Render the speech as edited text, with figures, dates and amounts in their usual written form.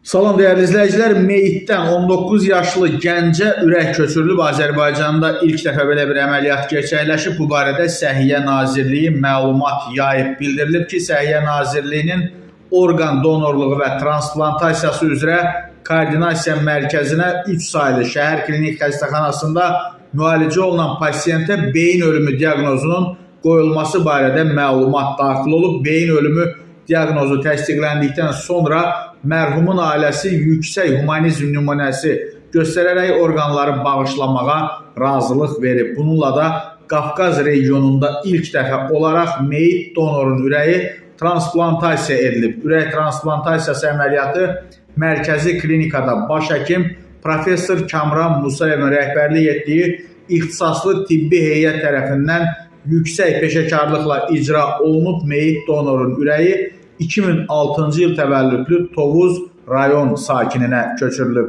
Salam değerli izləyicilər, meyitdən 19 yaşlı gəncə ürək köçürülüb. Azərbaycanda ilk dəfə belə bir əməliyyat gerçəkləşib. Bu barədə Səhiyyə Nazirliyi məlumat yayıb. Bildirilib ki, Səhiyyə Nazirliyinin orqan donorluğu və transplantasiyası üzrə koordinasiya mərkəzinə 3 saylı şəhər klinik xəstəxanasında müalicə olunan pasiyentə beyin ölümü diaqnozunun qoyulması barədə məlumat daxil olub. Beyin ölümü diaqnozu təsdiqləndikdən sonra mərhumun ailəsi yüksək humanizm nümunəsi göstərərək orqanları bağışlamağa razılıq verib. Bununla da Qafqaz regionunda ilk dəfə olaraq meyit donorun ürəyi transplantasiya edilib. Ürək transplantasiyası əməliyyatı mərkəzi klinikada baş həkim Professor Kamran Musayevin rəhbərlik etdiyi ixtisaslı tibbi heyət tərəfindən yüksək peşəkarlıqla icra olunub. Meyit donorun ürəyi 2006-cı il təvəllüdlü Tovuz rayon sakininə köçürülüb.